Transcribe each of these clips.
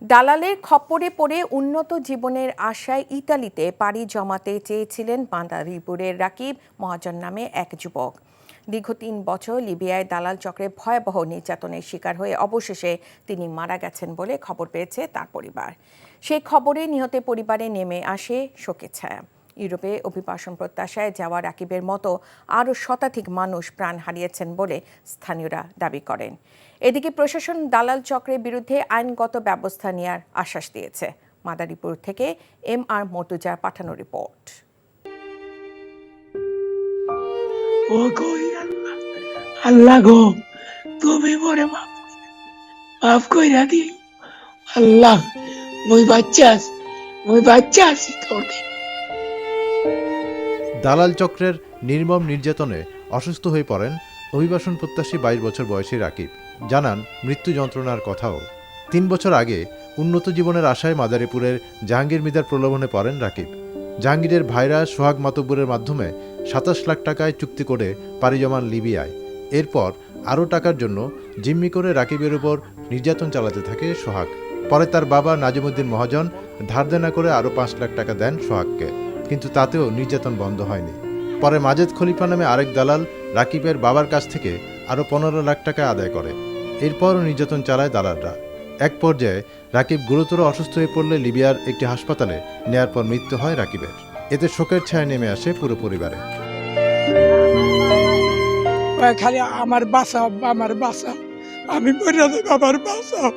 দালালের খপ্পরে পড়ে উন্নত জীবনের আশায় ইতালিতে পাড়ি জমাতে চেয়েছিলেন মাদারীপুরের রাকিব মহাজন নামে এক যুবক। দীর্ঘ ৩ বছর লিবিয়ায় দালাল চক্রে ভয়াবহ নির্যাতনের শিকার হয়ে অবশেষে তিনি মারা গেছেন বলে খবর পেয়েছে তার পরিবার। সেই খবরে নিহতের পরিবারে নেমে আসে শোকের ছায়া। ইউরোপে অভিবাসন প্রত্যাশায় যাওয়া রাকিবের মতো আরও শতাধিক মানুষ প্রাণ হারিয়েছেন বলে স্থানীয়রা দাবি করেন। এদিকে প্রশাসন দালাল চক্রের বিরুদ্ধে আইনগত ব্যবস্থা নেওয়ার আশ্বাস দিয়েছে। মাদারীপুর থেকে MR মর্তুজার পাঠানো রিপোর্ট। আল্লাহ গো, তুমি মরে মাফ কইরা দিও আল্লাহ। মুই বাচ্চা আছি তোর। দালাল চক্রের নির্মম নির্যাতনে অসুস্থ হয়ে পড়েন অভিবাসন প্রত্যাশী 22 বছর বয়সী রাকিব। জানান মৃত্যু যন্ত্রণার কথাও। 3 বছর আগে উন্নত জীবনের আশায় মাদারীপুরের জাহাঙ্গীর মিদার প্রলোভনে পড়েন রাকিব। জাহাঙ্গীরের ভাইরা সোহাগ মাতব্বরের মাধ্যমে 27 লাখ টাকায় চুক্তি করে পাড়ি জমান লিবিয়ায়। এরপর আরও টাকার জন্য জিম্মি করে রাকিবের উপর নির্যাতন চালাতে থাকে সোহাগ। পরে তার বাবা নাজিমুদ্দিন মহাজন ধার দেনা করে আরও 5 লাখ টাকা দেন সোহাগকে, কিন্তু তাতেও নির্যাতন বন্ধ হয়নি। পরে মাজেদ খলিফা নামে আরেক দালাল রাকিবের বাবার কাছ থেকে আরও 15 লাখ টাকা আদায় করে। এরপরও নির্যাতন চালায় দালালরা। এক পর্যায়ে রাকিব গুরুতর অসুস্থ হয়ে পড়লে লিবিয়ার একটি হাসপাতালে নেয়ার পর মৃত্যু হয় রাকিবের। এতে শোকের ছায়া নেমে আসে পুরো পরিবারে। খালি আমার বাঁচাও, আমি আমার বাঁচাও।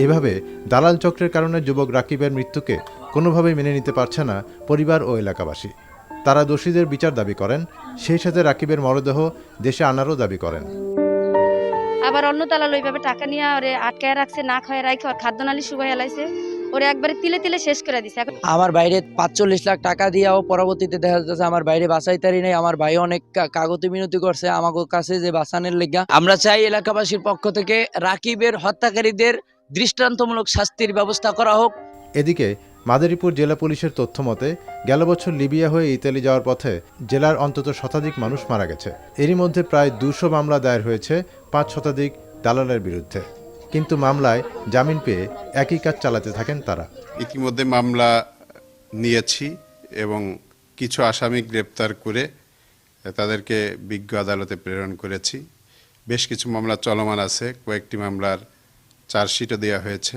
এভাবে দালাল চক্রের কারণে যুবক রাকিবের মৃত্যুকে কোনোভাবেই মেনে নিতে পারছে না পরিবার ও এলাকাবাসী। তারা দোষীদের বিচার দাবি করেন, সেই সাথে রাকিবের মরদেহ দেশে আনারও দাবি করেন। আবার অন্য দালাল ওইভাবে টাকা নিয়ে ওরে আটকায় রাখছে, না খায় রাখে, ওর খাদ্য নালি শুকাই হেলাইছে, ওরে একবারে তিলে তিলে শেষ করে দিছে। আমার বাইরে 45 লাখ টাকা দিয়েও পরবর্তীতে দেখা যাচ্ছে আমার বাইরে বাঁচাইতারি নেই। আমার ভাই অনেক কাগতি মিনতি করছে আমাদের কাছে যে বাঁচানোর লেগা। আমরা চাই এলাকাবাসীর পক্ষ থেকে রাকিবের হত্যাকারীদের দৃষ্টান্তমূলক শাস্তির ব্যবস্থা করা হোক। এদিকে মাদারীপুর জেলা পুলিশের তথ্য মতে গেল বছর লিবিয়া হয়ে ইতালি যাওয়ার পথে জেলার অন্তত শতাধিক মানুষ মারা গেছে। এরই মধ্যে প্রায় 200 মামলা দায়ের হয়েছে 5 শতাধিক দালালের বিরুদ্ধে, কিন্তু মামলায় জামিন পেয়ে একই কাজ চালাতে থাকেন তারা। ইতিমধ্যে মামলা নিয়েছি এবং কিছু আসামি গ্রেপ্তার করে তাদেরকে বিজ্ঞ আদালতে প্রেরণ করেছি। বেশ কিছু মামলা চলমান আছে, কয়েকটি মামলার চার্জশিটও দেওয়া হয়েছে।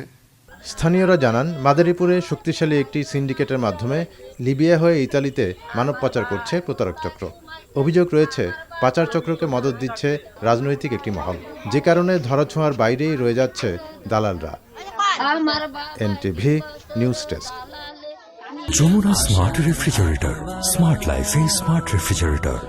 স্থানীয়রা জানান মাদারীপুরে শক্তিশালী একটি সিন্ডিকেটের মাধ্যমে লিবিয়া হয়ে ইতালিতে মানব পাচার করছে প্রতারক চক্র। অভিযোগ রয়েছে পাচার চক্রকে মদদ দিচ্ছে রাজনৈতিক একটি মহল, যে কারণে ধরাছোঁয়ার বাইরেই রয়ে যাচ্ছে দালালরা। NTV news desk. Jamuna smart refrigerator, smart লাইফে স্মার্ট রেফ্রিজারেটর।